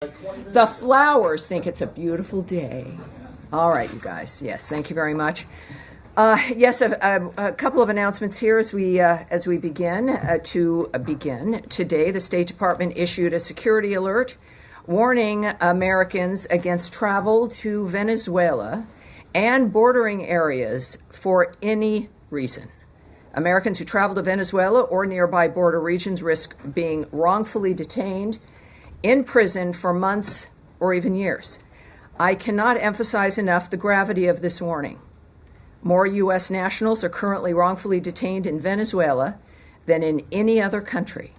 The flowers think it's a beautiful day. All right, you guys. Yes, thank you very much. Yes, a couple of announcements here as we begin. Today, the State Department issued a security alert warning Americans against travel to Venezuela and bordering areas for any reason. Americans who travel to Venezuela or nearby border regions risk being wrongfully detained in prison for months or even years. I cannot emphasize enough the gravity of this warning. More U.S. nationals are currently wrongfully detained in Venezuela than in any other country.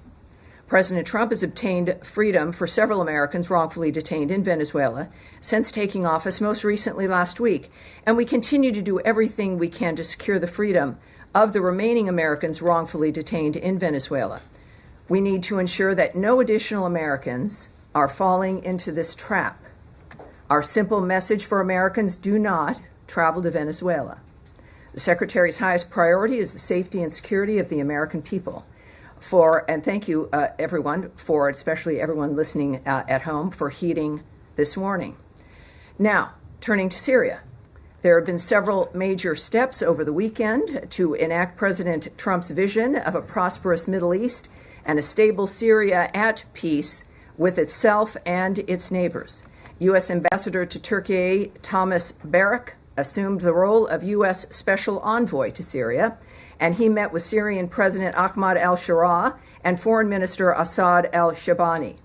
President Trump has obtained freedom for several Americans wrongfully detained in Venezuela since taking office, most recently last week, and we continue to do everything we can to secure the freedom of the remaining Americans wrongfully detained in Venezuela. We need to ensure that no additional Americans are falling into this trap. Our simple message for Americans: do not travel to Venezuela. The Secretary's highest priority is the safety and security of the American people. And thank you, everyone, especially everyone listening at home, for heeding this warning. Now, turning to Syria. There have been several major steps over the weekend to enact President Trump's vision of a prosperous Middle East and a stable Syria at peace with itself and its neighbors. U.S. Ambassador to Turkey Thomas Barak assumed the role of U.S. Special Envoy to Syria, and he met with Syrian President Ahmad al-Sharaa and Foreign Minister Assad al-Shabani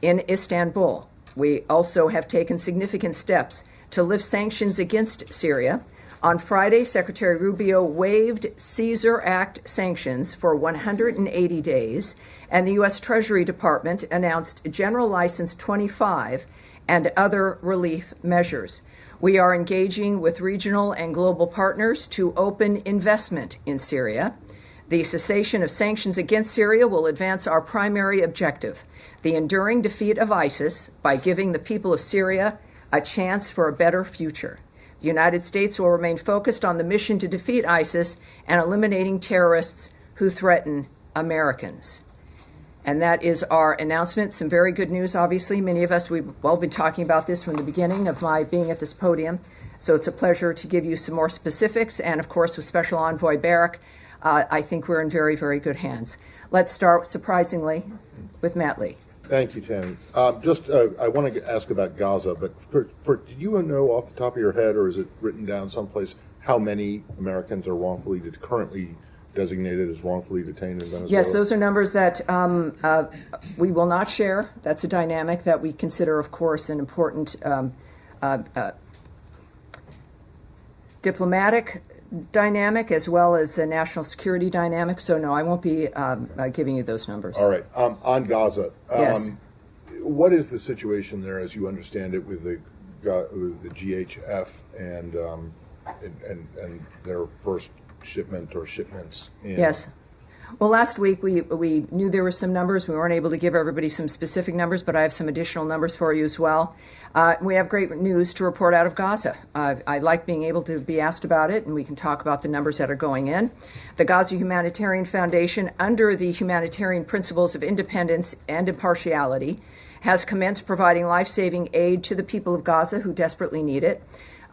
in Istanbul. We also have taken significant steps to lift sanctions against Syria. On Friday, Secretary Rubio waived Caesar Act sanctions for 180 days, and the U.S. Treasury Department announced General License 25 and other relief measures. We are engaging with regional and global partners to open investment in Syria. The cessation of sanctions against Syria will advance our primary objective, the enduring defeat of ISIS, by giving the people of Syria a chance for a better future. The United States will remain focused on the mission to defeat ISIS and eliminating terrorists who threaten Americans. And that is our announcement. Some very good news, obviously. Many of us, we've all been talking about this from the beginning of my being at this podium. So it's a pleasure to give you some more specifics. And of course, with Special Envoy Barak, I think we're in very, very good hands. Let's start, surprisingly, with Matt Lee. Thank you, Tammy. I want to ask about Gaza, but do you know off the top of your head, or is it written down someplace, how many Americans are currently designated as wrongfully detained in Venezuela? Yes, those are numbers that we will not share. That's a dynamic that we consider, of course, an important diplomatic dynamic as well as a national security dynamic. So, no, I won't be giving you those numbers. All right. On Gaza, yes. What is the situation there, as you understand it, with the GHF and their first shipment or shipments? Yes. Well, last week we knew there were some numbers. We weren't able to give everybody some specific numbers, but I have some additional numbers for you as well. We have great news to report out of Gaza. I like being able to be asked about it, and we can talk about the numbers that are going in. The Gaza Humanitarian Foundation, under the humanitarian principles of independence and impartiality, has commenced providing life-saving aid to the people of Gaza who desperately need it.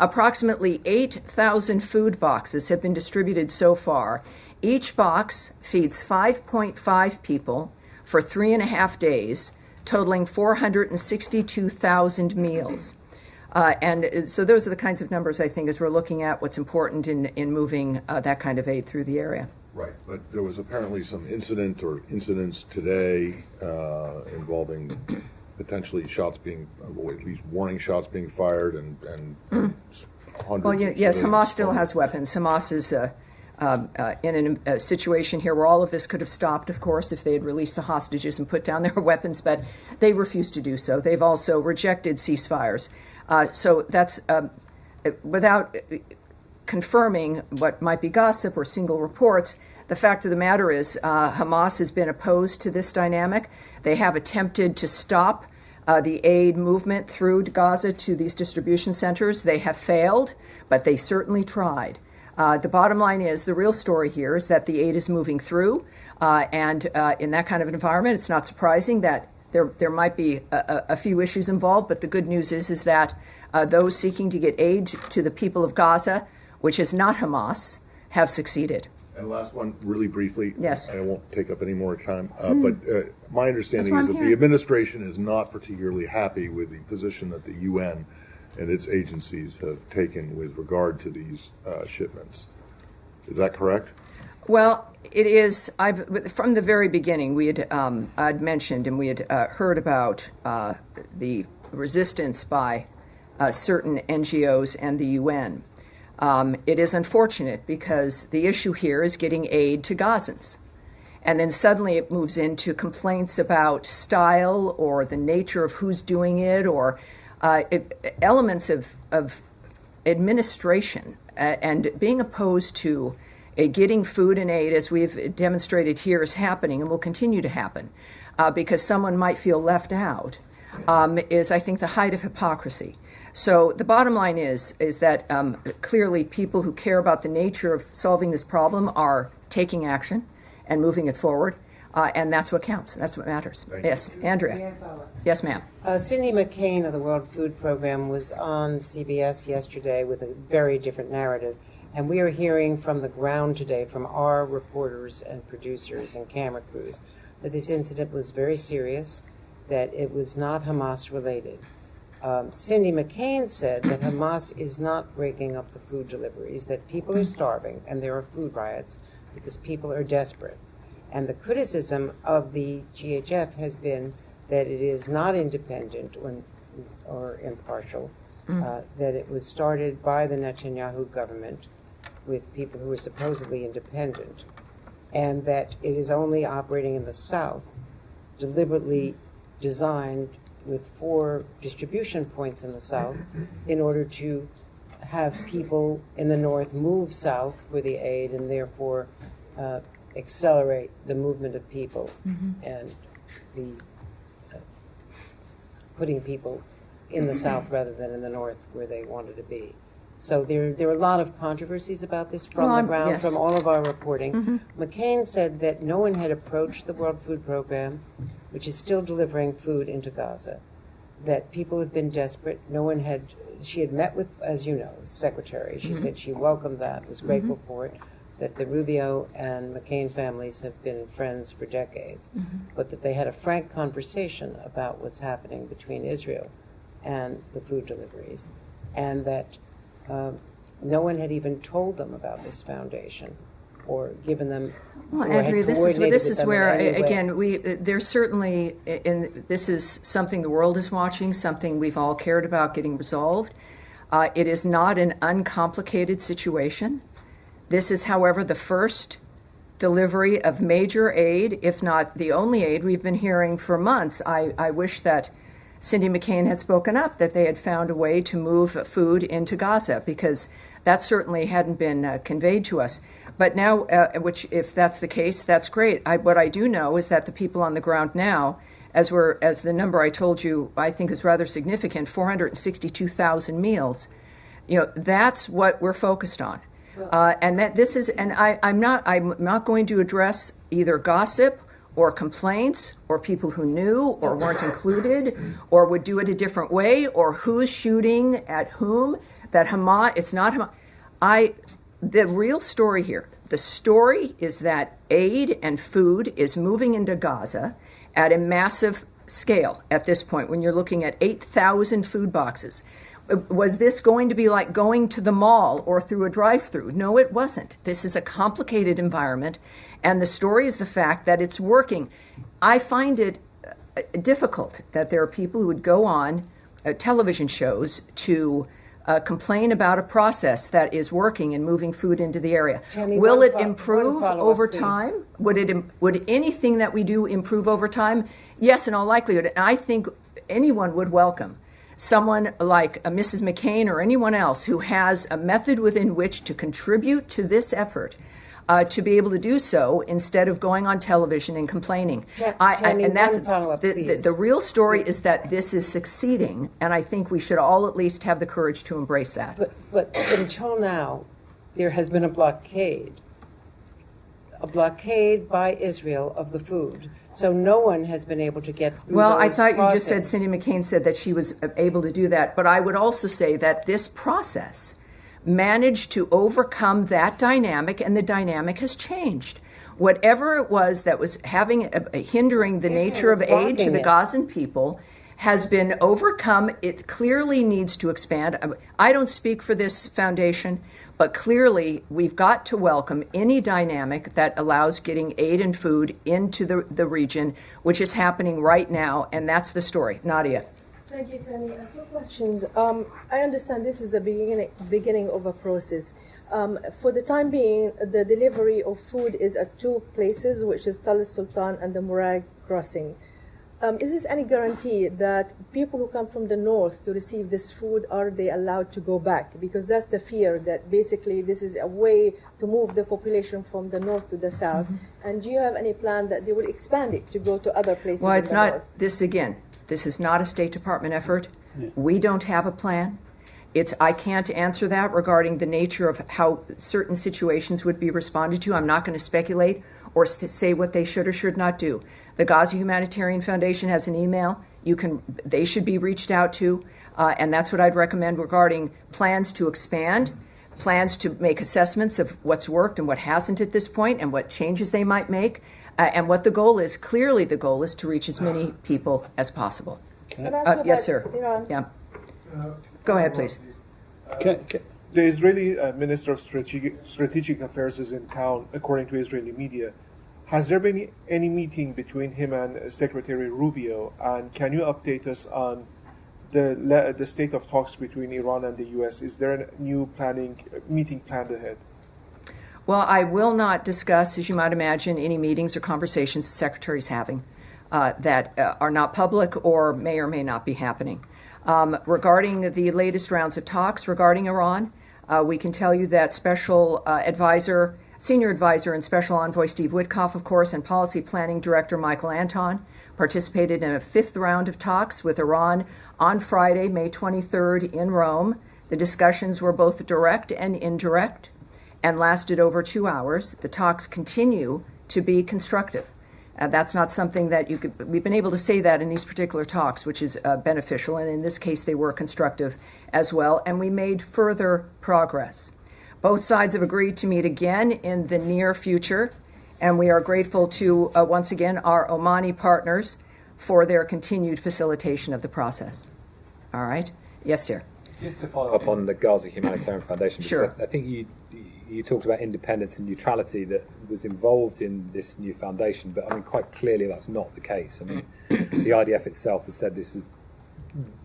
Approximately 8,000 food boxes have been distributed so far. Each box feeds 5.5 people for 3.5 days, totaling 462,000 meals. And so those are the kinds of numbers, I think, as we're looking at what's important in moving that kind of aid through the area. Right, but there was apparently some incidents today involving potentially shots being, or at least warning shots being fired, and hundreds. Well, yes, Hamas still has weapons. Hamas is in a situation here where all of this could have stopped, of course, if they had released the hostages and put down their weapons, but they refused to do so. They've also rejected ceasefires. So that's without confirming what might be gossip or single reports. The fact of the matter is Hamas has been opposed to this dynamic. They have attempted to stop the aid movement through Gaza to these distribution centers. They have failed, but they certainly tried. The bottom line is, the real story here is that the aid is moving through, and in that kind of environment, it's not surprising that there might be a few issues involved, but the good news is that those seeking to get aid to the people of Gaza, which is not Hamas, have succeeded. And last one, really briefly. Yes. I won't take up any more time. But my understanding is that hearing. the administration is not particularly happy with the position that the UN and its agencies have taken with regard to these shipments. Is that correct? Well, it is. From the very beginning, I'd mentioned and we had heard about the resistance by certain NGOs and the UN. It is unfortunate because the issue here is getting aid to Gazans. And then suddenly it moves into complaints about style or the nature of who's doing it or elements of administration and being opposed to getting food and aid, as we've demonstrated here, is happening and will continue to happen because someone might feel left out, is, I think, the height of hypocrisy. So the bottom line is that clearly people who care about the nature of solving this problem are taking action and moving it forward, and that's what counts. That's what matters. Yes, Andrea. Yes, ma'am. Cindy McCain of the World Food Program was on CBS yesterday with a very different narrative, and we are hearing from the ground today from our reporters and producers and camera crews that this incident was very serious, that it was not Hamas related. Cindy McCain said that Hamas is not breaking up the food deliveries, that people are starving and there are food riots because people are desperate. And the criticism of the GHF has been that it is not independent or impartial, that it was started by the Netanyahu government with people who are supposedly independent, and that it is only operating in the South, deliberately designed with 4 distribution points in the South in order to have people in the North move south for the aid and therefore accelerate the movement of people and the putting people in the South rather than in the North where they wanted to be. So there are a lot of controversies about this from the ground, yes. from all of our reporting. McCain said that no one had approached the World Food Program, which is still delivering food into Gaza, that people have been desperate. She had met with, as you know, the secretary. She said she welcomed that, was grateful for it, that the Rubio and McCain families have been friends for decades, but that they had a frank conversation about what's happening between Israel and the food deliveries, and that no one had even told them about this foundation or given them. Well, Andrea, this is where again there's certainly, and this is something the world is watching, something we've all cared about getting resolved. It is not an uncomplicated situation. This is, however, the first delivery of major aid, if not the only aid we've been hearing for months. I wish that Cindy McCain had spoken up, that they had found a way to move food into Gaza, because that certainly hadn't been conveyed to us. But now, which if that's the case, that's great. What I do know is that the people on the ground now, as the number I told you, I think is rather significant, 462,000 meals. That's what we're focused on. And that this is, and I'm not going to address either gossip or complaints or people who knew or weren't included or would do it a different way or who's shooting at whom. That Hamas, it's not Hamas. The real story here, the story is that aid and food is moving into Gaza at a massive scale at this point when you're looking at 8,000 food boxes. Was this going to be like going to the mall or through a drive-through? No, it wasn't. This is a complicated environment, and the story is the fact that it's working. I find it difficult that there are people who would go on television shows to complain about a process that is working and moving food into the area. Tammy, will it improve over please. time? Would anything that we do improve over time? Yes, in all likelihood. And I think anyone would welcome someone like Mrs. McCain or anyone else who has a method within which to contribute to this effort to be able to do so instead of going on television and complaining. Tammy, and that's one follow-up, please. the real story is that this is succeeding, and I think we should all at least have the courage to embrace that. But until now, there has been a blockade a blockade by Israel of the food. So no one has been able to get through Well, I those thought you just said crossings. Cindy McCain said that she was able to do that, but I would also say that this process managed to overcome that dynamic, and the dynamic has changed. Whatever it was that was hindering the nature of aid to the Gazan people has been overcome. It clearly needs to expand. I don't speak for this foundation, but clearly we've got to welcome any dynamic that allows getting aid and food into the region, which is happening right now, and that's the story. Nadia. Thank you, Tammy. Two questions. I understand this is the beginning of a process. For the time being, the delivery of food is at two places, which is Tal Sultan and the Murag crossing. Is there any guarantee that people who come from the north to receive this food, are they allowed to go back? Because that's the fear, that basically this is a way to move the population from the north to the south. Mm-hmm. And do you have any plan that they will expand it to go to other places? Well, it's in the not, north? This is not a State Department effort. Yeah. We don't have a plan. I can't answer that regarding the nature of how certain situations would be responded to. I'm not going to speculate or say what they should or should not do. The Gaza Humanitarian Foundation has an email. They should be reached out to, and that's what I'd recommend regarding plans to expand, plans to make assessments of what's worked and what hasn't at this point, and what changes they might make, and what the goal is. Clearly, the goal is to reach as many people as possible. Yes, sir. Iran. Yeah. Go ahead, please. The Israeli Minister of Strategic Affairs is in town, according to Israeli media. Has there been any meeting between him and Secretary Rubio? And can you update us on the state of talks between Iran and the U.S.? Is there a new meeting planned ahead? Well, I will not discuss, as you might imagine, any meetings or conversations the Secretary is having that are not public or may not be happening. Regarding the latest rounds of talks regarding Iran, we can tell you that Senior Advisor and Special Envoy Steve Witkoff, of course, and Policy Planning Director Michael Anton participated in a fifth round of talks with Iran on Friday, May 23rd in Rome. The discussions were both direct and indirect and lasted over 2 hours. The talks continue to be constructive. That's not something that we've been able to say that in these particular talks, which is beneficial, and in this case they were constructive as well, and we made further progress. Both sides have agreed to meet again in the near future, and we are grateful to, once again, our Omani partners for their continued facilitation of the process. All right? Yes, dear. Just to follow up on the Gaza Humanitarian Foundation, because sure. I think you talked about independence and neutrality that was involved in this new foundation, but I mean, quite clearly that's not the case. I mean, the IDF itself has said this has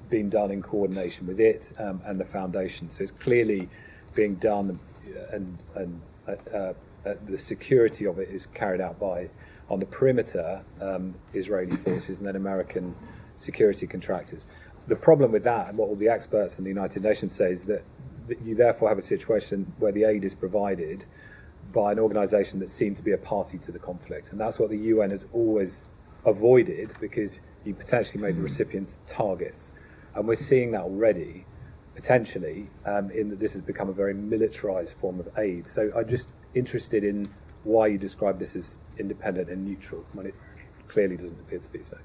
been done in coordination with it and the foundation, so it's clearly being done, and the security of it is carried out by, on the perimeter, Israeli forces and then American security contractors. The problem with that, and what all the experts in the United Nations say, is that you therefore have a situation where the aid is provided by an organisation that seems to be a party to the conflict. And that's what the UN has always avoided, because you potentially made the recipients targets. And we're seeing that already, potentially, in that this has become a very militarised form of aid. So I'm just interested in why you describe this as independent and neutral, when it clearly doesn't appear to be so.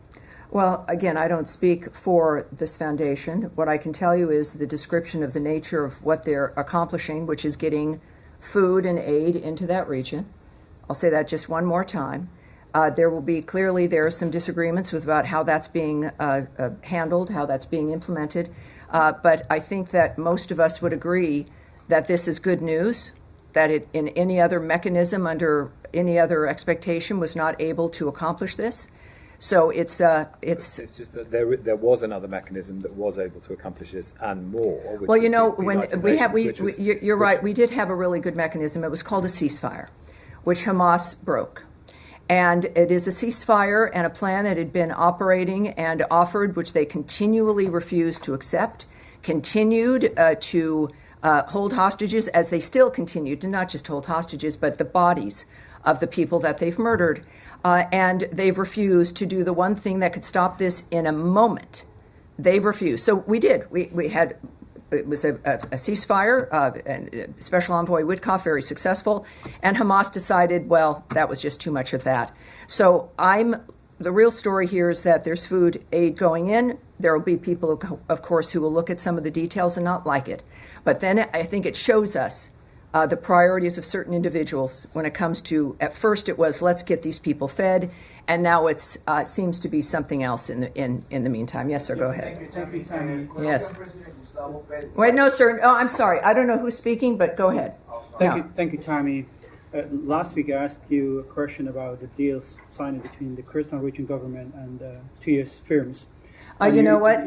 Well, again, I don't speak for this foundation. What I can tell you is the description of the nature of what they're accomplishing, which is getting food and aid into that region. I'll say that just one more time. There are some disagreements about how that's being handled, how that's being implemented. But I think that most of us would agree that this is good news, that it, in any other mechanism under any other expectation, was not able to accomplish this. So it's just that there was another mechanism that was able to accomplish this and more. Well, you know, you're right. We did have a really good mechanism. It was called a ceasefire, which Hamas broke, and it is a ceasefire and a plan that had been operating and offered, which they continually refused to accept, continued to hold hostages, as they still continued to not just hold hostages, but the bodies of the people that they've murdered. And they've refused to do the one thing that could stop this in a moment. They've refused. So we did. We had it was a ceasefire, and Special Envoy Witkoff very successful, and Hamas decided, well, that was just too much of that. So the real story here is that there's food aid going in. There will be people, of course, who will look at some of the details and not like it. But then I think it shows us the priorities of certain individuals when it comes to, at first it was, let's get these people fed, and now it seems to be something else in the meantime. Yes, sir, go ahead. Thank you, Tammy. Yes. Wait, no, sir. Oh, I'm sorry. I don't know who's speaking, but go ahead. Thank you, Tammy. Last week I asked you a question about the deals signed between the Kurdistan region government and two U.S. firms. You know what?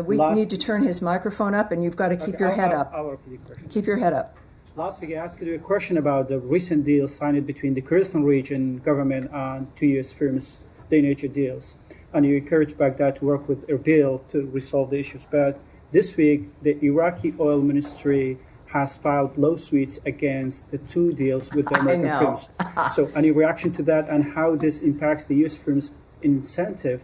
We need to turn his microphone up, and you've got to keep your head up. I'll repeat the question. Keep your head up. Last week I asked you a question about the recent deals signed between the Kurdistan region government and two U.S. firms, the nature deals. And you encouraged Baghdad to work with Erbil to resolve the issues. But this week, the Iraqi oil ministry has filed lawsuits against the two deals with the American firms. So any reaction to that and how this impacts the U.S. firms' incentive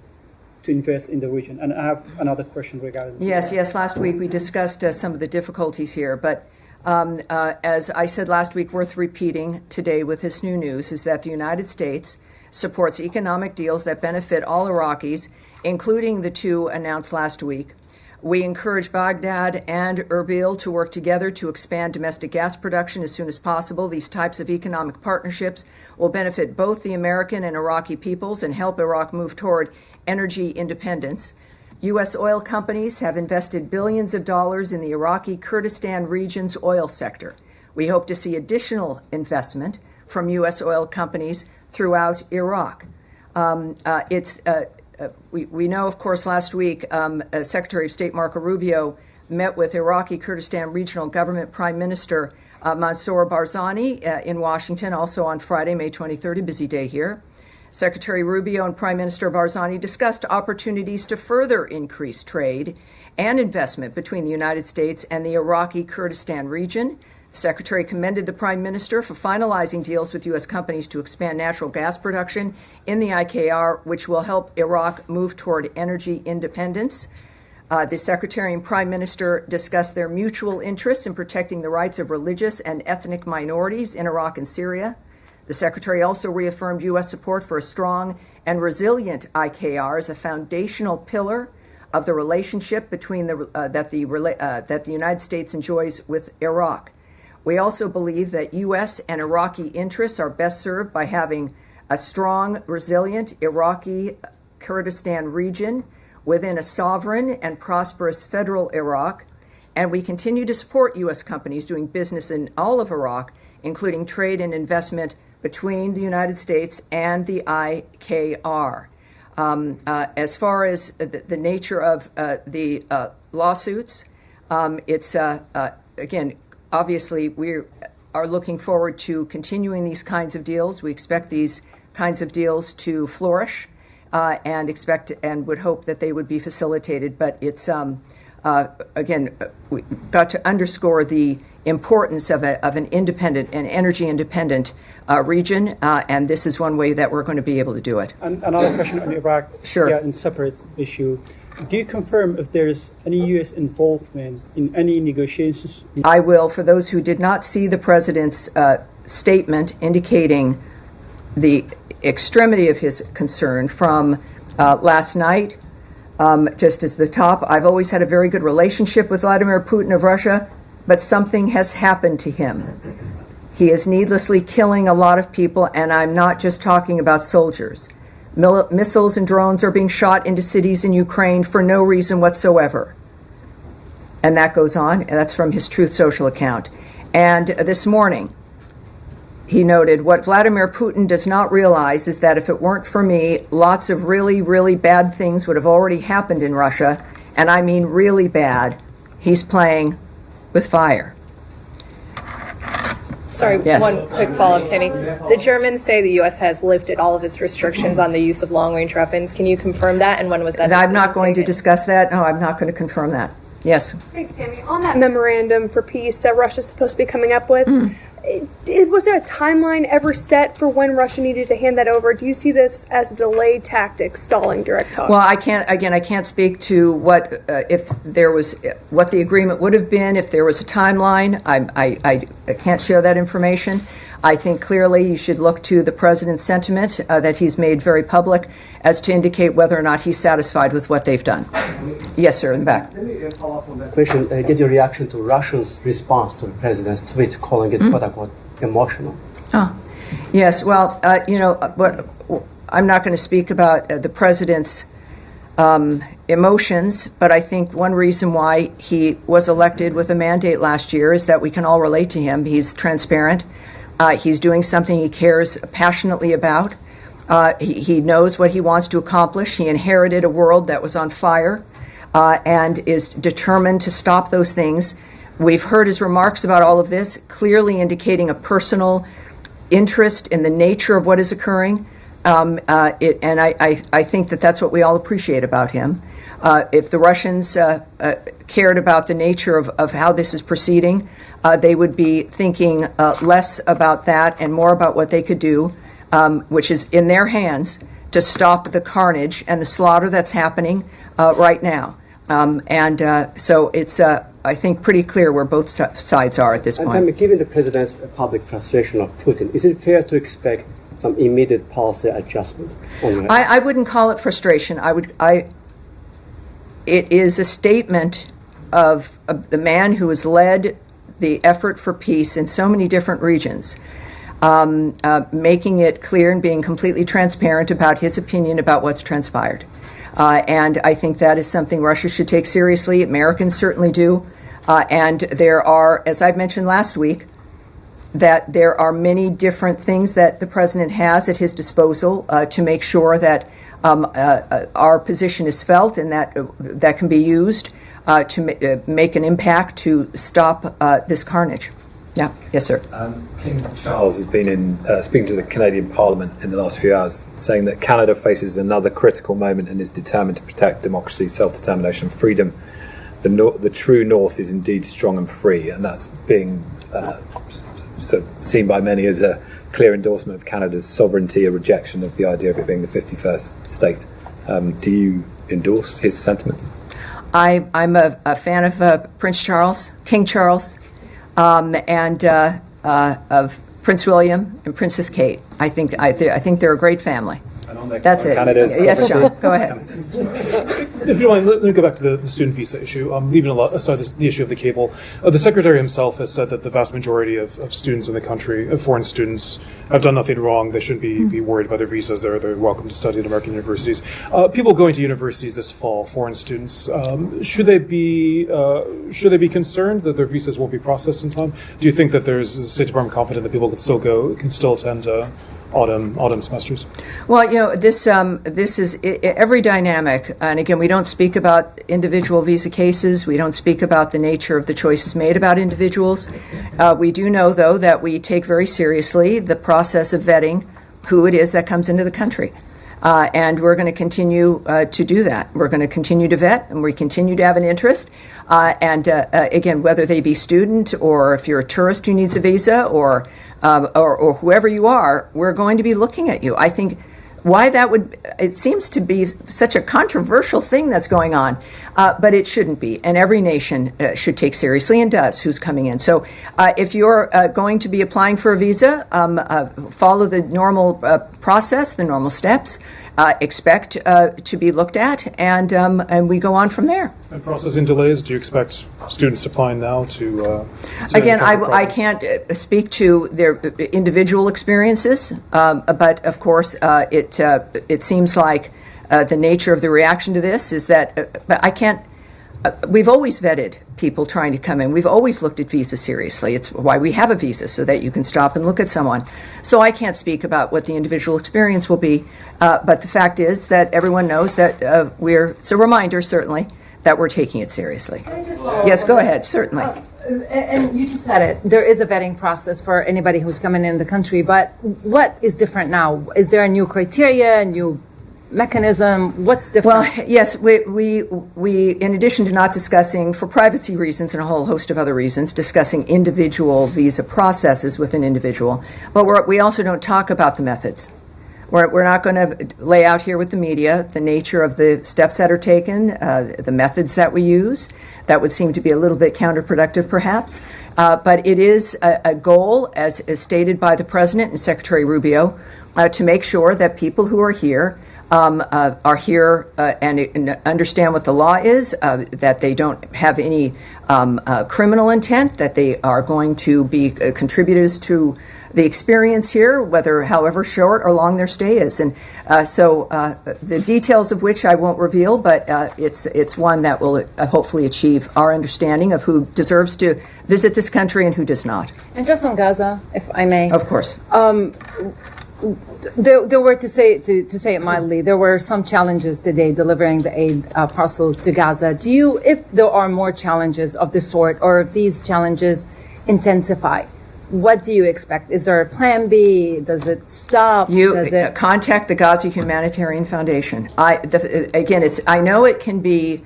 to invest in the region? And I have another question regarding Yes. Last week we discussed some of the difficulties here, but as I said last week, worth repeating today with this new news, is that the United States supports economic deals that benefit all Iraqis, including the two announced last week. We encourage Baghdad and Erbil to work together to expand domestic gas production as soon as possible. These types of economic partnerships will benefit both the American and Iraqi peoples and help Iraq move toward energy independence. U.S. oil companies have invested billions of dollars in the Iraqi Kurdistan region's oil sector. We hope to see additional investment from U.S. oil companies throughout Iraq. We know, of course, last week Secretary of State Marco Rubio met with Iraqi Kurdistan Regional Government Prime Minister Mansour Barzani in Washington, also on Friday, May 23rd, a busy day here. Secretary Rubio and Prime Minister Barzani discussed opportunities to further increase trade and investment between the United States and the Iraqi Kurdistan region. The Secretary commended the Prime Minister for finalizing deals with U.S. companies to expand natural gas production in the IKR, which will help Iraq move toward energy independence. The Secretary and Prime Minister discussed their mutual interests in protecting the rights of religious and ethnic minorities in Iraq and Syria. The Secretary also reaffirmed U.S. support for a strong and resilient IKR as a foundational pillar of the relationship between that the United States enjoys with Iraq. We also believe that U.S. and Iraqi interests are best served by having a strong, resilient Iraqi Kurdistan region within a sovereign and prosperous federal Iraq, and we continue to support U.S. companies doing business in all of Iraq, including trade and investment between the United States and the IKR. As far as the nature of the lawsuits, it's, again, obviously we are looking forward to continuing these kinds of deals. We expect these kinds of deals to flourish and would hope that they would be facilitated. But it's, again, we've got to underscore the importance of an independent and energy independent region, and this is one way that we're going to be able to do it. And another question on Iraq, sure. In separate issue. Do you confirm if there's any U.S. involvement in any negotiations? I will. For those who did not see the President's statement indicating the extremity of his concern from last night, just as the top, I've always had a very good relationship with Vladimir Putin of Russia, but something has happened to him. He is needlessly killing a lot of people, and I'm not just talking about soldiers. Missiles and drones are being shot into cities in Ukraine for no reason whatsoever. And that goes on, and that's from his Truth Social account. And this morning, he noted, what Vladimir Putin does not realize is that if it weren't for me, lots of really, really bad things would have already happened in Russia, and I mean really bad. He's playing with fire. Sorry, yes. One quick follow-up, Tammy. The Germans say the U.S. has lifted all of its restrictions on the use of long-range weapons. Can you confirm that, and when was that? I'm not going to discuss that. No, I'm not going to confirm that. Yes. Thanks, Tammy. On that memorandum for peace that Russia's supposed to be coming up with, Was there a timeline ever set for when Russia needed to hand that over? Do you see this as a delayed tactic, stalling direct talks? Well, I can't speak to what if there was what the agreement would have been if there was a timeline. I can't share that information. I think clearly you should look to the president's sentiment that he's made very public as to indicate whether or not he's satisfied with what they've done. Yes, sir, in the back. Let me follow up on that question. Get your reaction to Russia's response to the president's tweet, calling it "quote unquote" emotional. Oh, yes. Well, but I'm not going to speak about the president's emotions, but I think one reason why he was elected with a mandate last year is that we can all relate to him. He's transparent. He's doing something he cares passionately about. He knows what he wants to accomplish. He inherited a world that was on fire and is determined to stop those things. We've heard his remarks about all of this, clearly indicating a personal interest in the nature of what is occurring. And I think that that's what we all appreciate about him. If the Russians cared about the nature of how this is proceeding, they would be thinking less about that and more about what they could do, which is in their hands, to stop the carnage and the slaughter that's happening right now. So it's, I think, pretty clear where both sides are at this point. And given the president's public frustration of Putin, is it fair to expect some immediate policy adjustment? I wouldn't call it frustration. It is a statement of the man who has led the effort for peace in so many different regions, making it clear and being completely transparent about his opinion about what's transpired. And I think that is something Russia should take seriously. Americans certainly do. And there are, as I've mentioned last week, that there are many different things that the president has at his disposal to make sure that our position is felt and that can be used to make an impact to stop this carnage. Yeah. Yes, sir. King Charles has been speaking to the Canadian Parliament in the last few hours, saying that Canada faces another critical moment and is determined to protect democracy, self-determination, and freedom. The true North is indeed strong and free, and that's being seen by many as a clear endorsement of Canada's sovereignty, a rejection of the idea of it being the 51st state. Do you endorse his sentiments? I'm a fan of Prince Charles, King Charles, and of Prince William and Princess Kate. I think they're a great family. That's it. Yes, Sean, go ahead. If you don't mind, let me go back to the student visa issue. Leaving aside the issue of the cable, the Secretary himself has said that the vast majority of students in the country, foreign students, have done nothing wrong. They shouldn't be worried about their visas. They're welcome to study at American universities. People going to universities this fall, foreign students, should they be concerned that their visas won't be processed in time? Do you think that there's the State Department confident that people can still attend autumn semesters? Well, this is every dynamic, and again, we don't speak about individual visa cases. We don't speak about the nature of the choices made about individuals. We do know, though, that we take very seriously the process of vetting who it is that comes into the country. And we're going to continue to do that. We're going to continue to vet, and we continue to have an interest. Again, whether they be student or if you're a tourist who needs a visa or whoever you are, we're going to be looking at you. I think why that it seems to be such a controversial thing that's going on, but it shouldn't be. And every nation should take seriously and does who's coming in. So if you're going to be applying for a visa, follow the normal process, the normal steps. Expect to be looked at, and we go on from there. And processing delays, do you expect students applying now to again, I can't speak to their individual experiences, but of course it seems like the nature of the reaction to this is that but I can't. We've always vetted people trying to come in. We've always looked at visas seriously. It's why we have a visa, so that you can stop and look at someone. So I can't speak about what the individual experience will be, but the fact is that everyone knows that it's a reminder, certainly, that we're taking it seriously. Yes, go ahead, certainly. And you just said it. There is a vetting process for anybody who's coming in the country, but what is different now? Is there a new criteria, a new mechanism? What's different? Well, yes, we in addition to not discussing, for privacy reasons and a whole host of other reasons, discussing individual visa processes with an individual, but we also don't talk about the methods. We're not going to lay out here with the media the nature of the steps that are taken, the methods that we use. That would seem to be a little bit counterproductive, perhaps. But it is a goal, as stated by the President and Secretary Rubio, to make sure that people who are here and understand what the law is, that they don't have any criminal intent, that they are going to be contributors to the experience here, however short or long their stay is. And so the details of which I won't reveal, but it's one that will hopefully achieve our understanding of who deserves to visit this country and who does not. And just on Gaza, if I may. Of course. There were, to say it mildly, there were some challenges today delivering the aid parcels to Gaza. If there are more challenges of this sort, or if these challenges intensify, what do you expect? Is there a plan B? Does it stop? Contact the Gaza Humanitarian Foundation. I know it can be.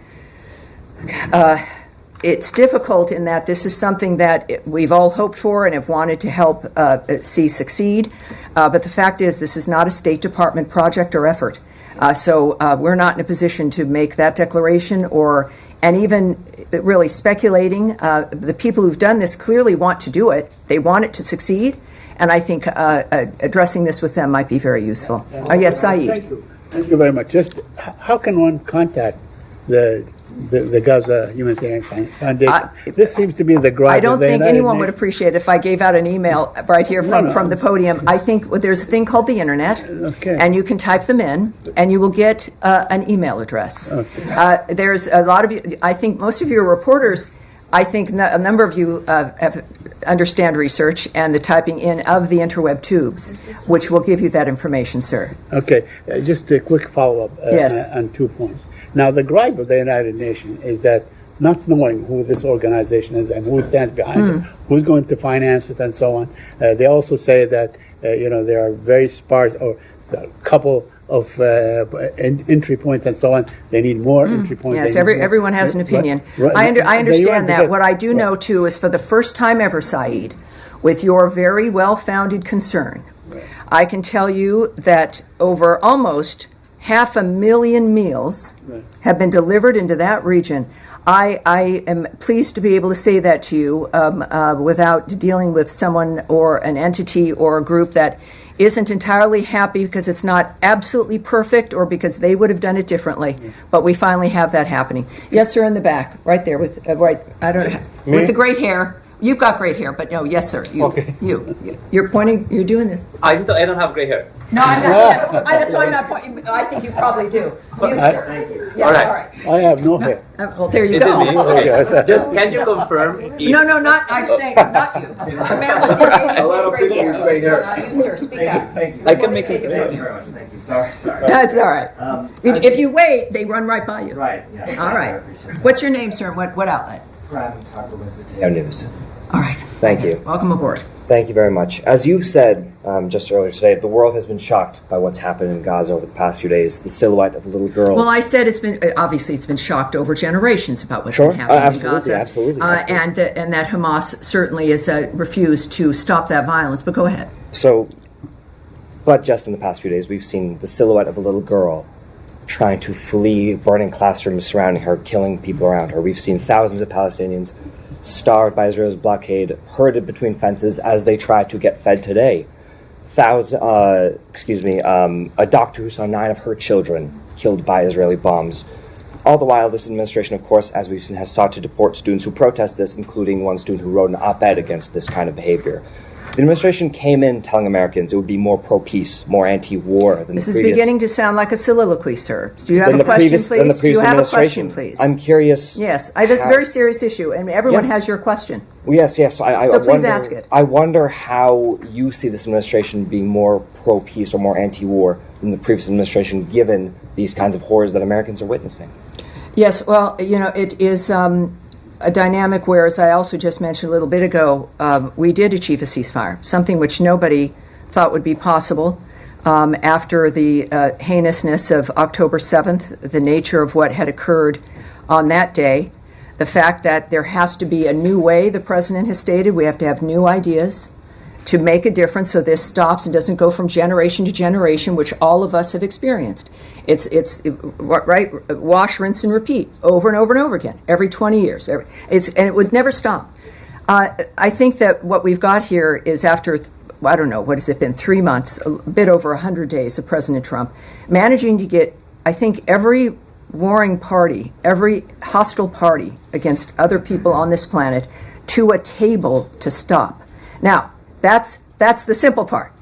It's difficult in that this is something that we've all hoped for and have wanted to help see succeed. But the fact is, this is not a State Department project or effort. So we're not in a position to make that declaration and even really speculating. The people who've done this clearly want to do it. They want it to succeed. And I think addressing this with them might be very useful. Yes, Saeed. Thank you. Thank you very much. Just how can one contact the Gaza Humanitarian Foundation? This seems to be the gripe. I don't think anyone would appreciate it if I gave out an email right here from the podium. I think there's a thing called the internet, and you can type them in, and you will get an email address. Okay. There's a lot of you. I think most of you are reporters. I think a number of you understand research and the typing in of the interweb tubes, which will give you that information, sir. Okay. Just a quick follow-up yes. on 2 points. Now, the gripe of the United Nations is that not knowing who this organization is and who stands behind it, who's going to finance it, and so on. They also say that there are very sparse or a couple of entry points and so on. They need more entry points. Yes, everyone has an opinion. I understand that. What I do know, too, is for the first time ever, Saeed, with your very well-founded concern, I can tell you that over almost 500,000 meals have been delivered into that region. I am pleased to be able to say that to you without dealing with someone or an entity or a group that isn't entirely happy because it's not absolutely perfect or because they would have done it differently. But we finally have that happening. Yes, sir, in the back, right there with with the great hair. You've got great hair, but no, yes, sir. You're pointing. You're doing this. I don't have gray hair. No, I'm not. That's why I'm not pointing. I think you probably do. You, sir. Thank you. Yes, all right. I have no hair. Well, there you Is go. it me? Okay. Just can you confirm? No, not. I'm saying not you. The man with the gray hair. You, sir. Speak up. Thank you. I can make it. Thank you very much. Thank you. Sorry. That's all right. If you wait, they run right by you. Right. Yeah. All right. What's your name, sir? What outlet? News. All right. Thank you. Welcome aboard. Thank you very much. As you said just earlier today, the world has been shocked by what's happened in Gaza over the past few days. The silhouette of a little girl. Well, I said it's been shocked over generations about what's been happening in Gaza. Absolutely. And that Hamas certainly has refused to stop that violence. But go ahead. But just in the past few days, we've seen the silhouette of a little girl trying to flee burning classrooms surrounding her, killing people around her. We've seen thousands of Palestinians starved by Israel's blockade, herded between fences as they try to get fed today. A doctor who saw 9 of her children killed by Israeli bombs. All the while, this administration, of course, as we've seen, has sought to deport students who protest this, including one student who wrote an op-ed against this kind of behavior. The administration came in telling Americans it would be more pro-peace, more anti-war than the previous... This is beginning to sound like a soliloquy, sir. Do you have a question, please? Do you have a question, please? I'm curious... Yes, it's a very serious issue, and everyone has your question. Yes. So please ask it. I wonder how you see this administration being more pro-peace or more anti-war than the previous administration, given these kinds of horrors that Americans are witnessing. Yes, well, it is... a dynamic where, as I also just mentioned a little bit ago, we did achieve a ceasefire, something which nobody thought would be possible. after the heinousness of October 7th, the nature of what had occurred on that day, the fact that there has to be a new way, the president has stated, we have to have new ideas to make a difference so this stops and doesn't go from generation to generation, which all of us have experienced. It's right, wash, rinse, and repeat over and over and over again, every 20 years. And it would never stop. I think that what we've got here is after, I don't know, what has it been, 3 months, a bit over 100 days of President Trump, managing to get, I think, every warring party, every hostile party against other people on this planet to a table to stop. Now, that's the simple part.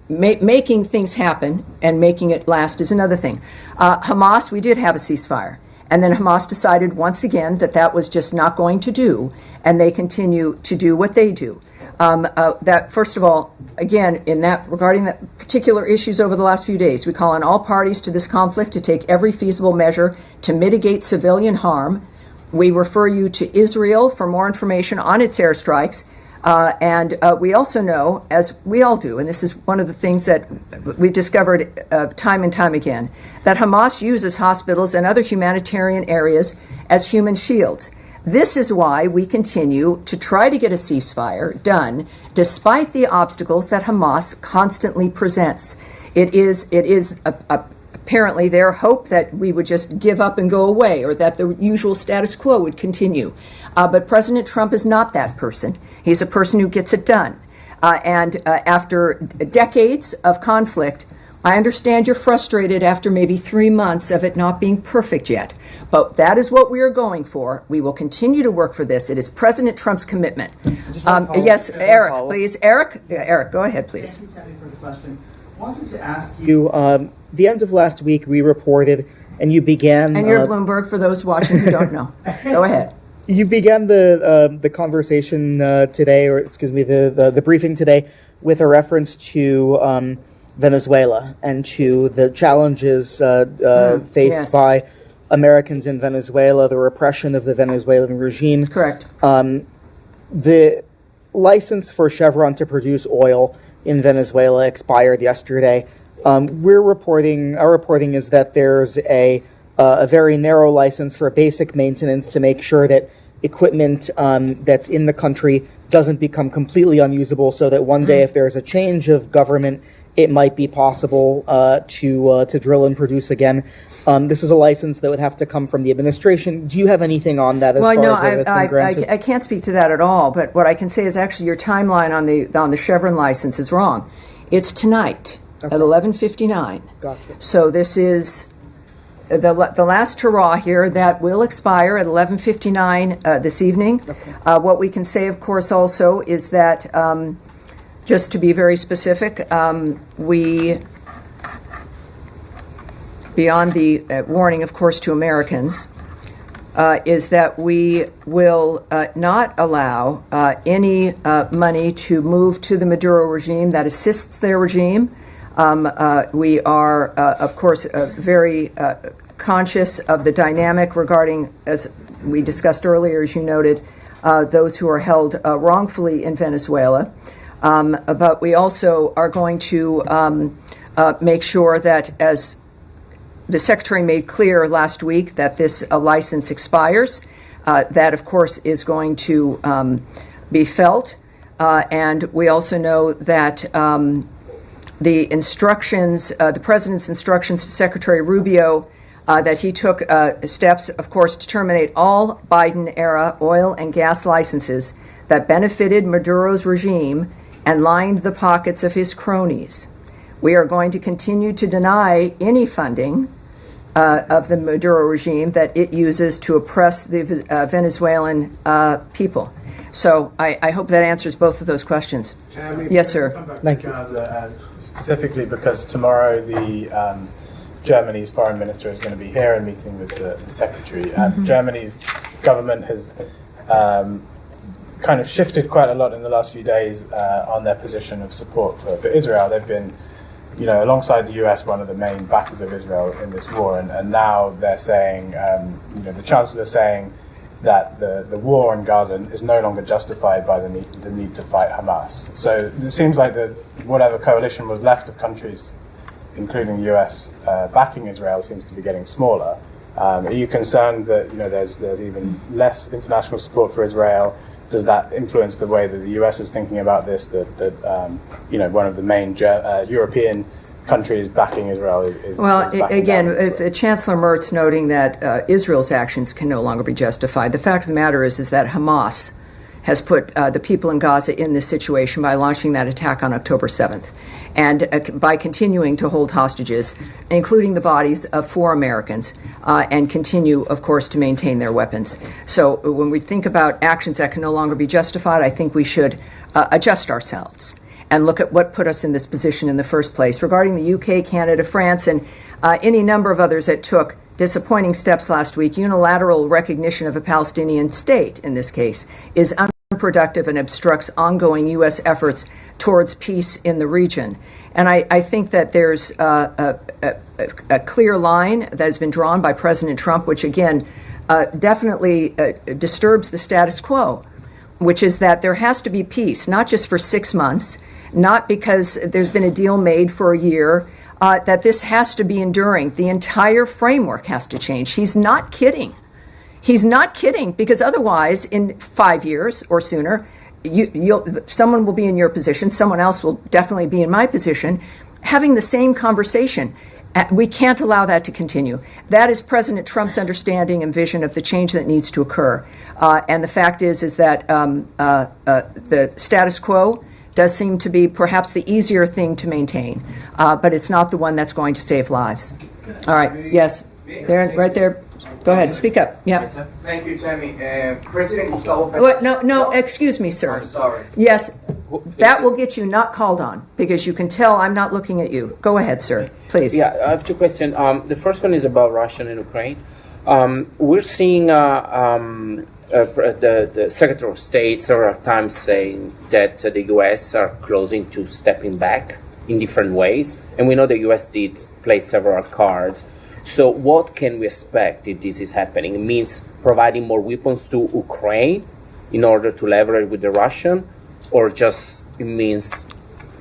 Making things happen and making it last is another thing. Hamas, we did have a ceasefire. And then Hamas decided once again that that was just not going to do, and they continue to do what they do. That, first of all, again, regarding that particular issues over the last few days, we call on all parties to this conflict to take every feasible measure to mitigate civilian harm. We refer you to Israel for more information on its airstrikes. And we also know, as we all do, and this is one of the things that we've discovered time and time again, that Hamas uses hospitals and other humanitarian areas as human shields. This is why we continue to try to get a ceasefire done, despite the obstacles that Hamas constantly presents. It is apparently their hope that we would just give up and go away, or that the usual status quo would continue. But President Trump is not that person. He's a person who gets it done. And after decades of conflict, I understand you're frustrated after maybe 3 months of it not being perfect yet. But that is what we are going for. We will continue to work for this. It is President Trump's commitment. Yes, Eric, please. Eric, go ahead, please. Thank you, Tammy, for the question. I wanted to ask you, the end of last week we reported, and you began... And you're Bloomberg, for those watching who don't know. Go ahead. You began the conversation today, or excuse me, the briefing today, with a reference to Venezuela and to the challenges faced by Americans in Venezuela, the repression of the Venezuelan regime. Correct. The license for Chevron to produce oil in Venezuela expired yesterday. Our reporting is that there's a very narrow license for basic maintenance to make sure that equipment that's in the country doesn't become completely unusable, so that one day if there's a change of government, it might be possible to drill and produce again. This is a license that would have to come from the administration. Do you have anything on that as far as whether that's been granted? I can't speak to that at all, but what I can say is actually your timeline on the Chevron license is wrong. It's tonight at 11:59. Gotcha. So this is the last hurrah here. That will expire at 11:59 this evening. Okay. What we can say, of course, also is that, just to be very specific, we, beyond the warning, of course, to Americans, is that we will not allow any money to move to the Maduro regime that assists their regime. We are, of course, very conscious of the dynamic regarding, as we discussed earlier, as you noted, those who are held wrongfully in Venezuela. But we also are going to make sure that, as the Secretary made clear last week, that this license expires. That, of course, is going to be felt. And we also know that the instructions, the President's instructions to Secretary Rubio, that he took steps, of course, to terminate all Biden-era oil and gas licenses that benefited Maduro's regime and lined the pockets of his cronies. We are going to continue to deny any funding of the Maduro regime that it uses to oppress the Venezuelan people. So I hope that answers both of those questions. Tammy, yes, sir. Come back to Gaza specifically because tomorrow the Germany's foreign minister is going to be here and meeting with the secretary. Germany's government has kind of shifted quite a lot in the last few days on their position of support for Israel. They've been, alongside the US, one of the main backers of Israel in this war, and now they're saying, the Chancellor is saying that the war in Gaza is no longer justified by the need to fight Hamas. So it seems like whatever coalition was left of countries including the US, backing Israel seems to be getting smaller. Are you concerned that there's even less international support for Israel? Does that influence the way that the US is thinking about this? That one of the main European countries backing Israel is backing again, down Chancellor Merz noting that Israel's actions can no longer be justified. The fact of the matter is that Hamas has put the people in Gaza in this situation by launching that attack on October 7th. And by continuing to hold hostages, including the bodies of 4 Americans, and continue, of course, to maintain their weapons. So when we think about actions that can no longer be justified, I think we should adjust ourselves and look at what put us in this position in the first place. Regarding the UK, Canada, France, and any number of others that took disappointing steps last week, unilateral recognition of a Palestinian state, in this case, is unproductive and obstructs ongoing U.S. efforts towards peace in the region. And I think that there's a clear line that has been drawn by President Trump, which again definitely disturbs the status quo, which is that there has to be peace, not just for 6 months, not because there's been a deal made for a year, that this has to be enduring. The entire framework has to change. He's not kidding. He's not kidding, because otherwise, in 5 years or sooner, someone will be in your position, someone else will definitely be in my position, having the same conversation. We can't allow that to continue. That is President Trump's understanding and vision of the change that needs to occur. And the fact is that the status quo does seem to be perhaps the easier thing to maintain, but it's not the one that's going to save lives. All right, yes, there, right there. Go ahead, speak up. Yeah. Thank you, Tammy. President Gustavo No, excuse me, sir. I'm sorry. Yes, that will get you not called on, because you can tell I'm not looking at you. Go ahead, sir, please. Yeah, I have 2 questions. The first one is about Russia and Ukraine. We're seeing the Secretary of State several times saying that the U.S. are closing to stepping back in different ways, and we know the U.S. did play several cards. So what can we expect if this is happening? It means providing more weapons to Ukraine in order to leverage with the Russian, or just it means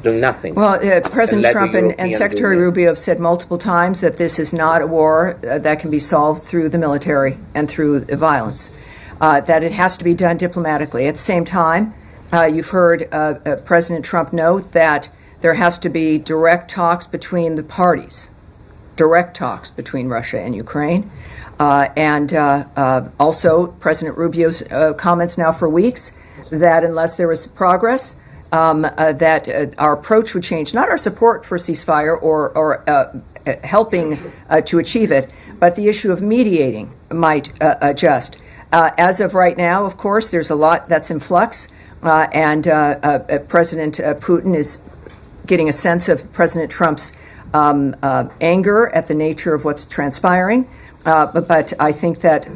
doing nothing? Well, President Trump and Secretary Rubio have said multiple times that this is not a war that can be solved through the military and through violence, that it has to be done diplomatically. At the same time, you've heard President Trump note that there has to be direct talks between the parties. Direct talks between Russia and Ukraine. And also President Rubio's comments now for weeks that unless there was progress, that our approach would change, not our support for ceasefire or helping to achieve it, but the issue of mediating might adjust. As of right now, of course, there's a lot that's in flux, and President Putin is getting a sense of President Trump's anger at the nature of what's transpiring. But I think that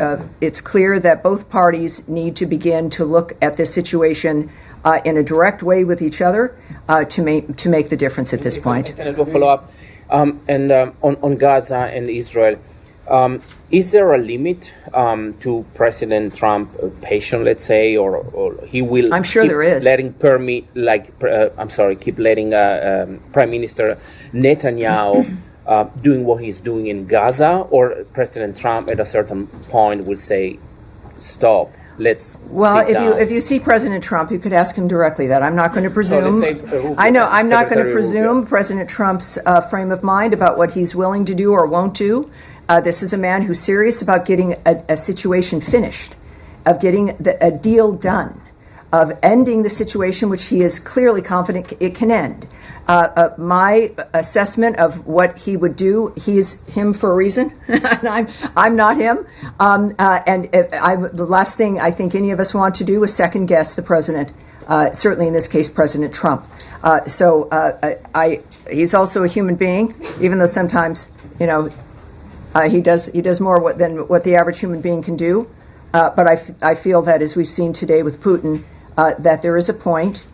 it's clear that both parties need to begin to look at this situation in a direct way with each other to make the difference at this point. Can I do a follow-up? On Gaza and Israel, is there a limit to President Trump patience, let's say, or he will? I'm sure there is. Keep letting Prime Minister Netanyahu doing what he's doing in Gaza, or President Trump at a certain point will say, "Stop, let's." Well, if you see President Trump, you could ask him directly that. I'm not going to presume. I'm not going to presume President Trump's frame of mind about what he's willing to do or won't do. This is a man who's serious about getting a situation finished, of getting a deal done, of ending the situation which he is clearly confident it can end. My assessment of what he would do, he's him for a reason, and I'm not him. The last thing I think any of us want to do is second guess the president, certainly in this case, President Trump. He's also a human being, even though sometimes, he does more than what the average human being can do. But I feel that, as we've seen today with Putin, that there is a point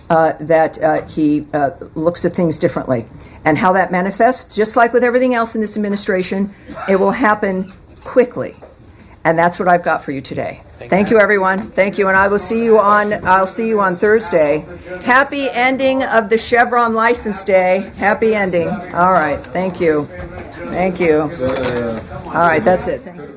that he looks at things differently. And how that manifests, just like with everything else in this administration, it will happen quickly. And that's what I've got for you today. Thank you, everyone. Thank you, and I'll see you on Thursday. Happy ending of the Chevron license day. Happy ending. All right. Thank you. Thank you. All right. That's it. Thank you.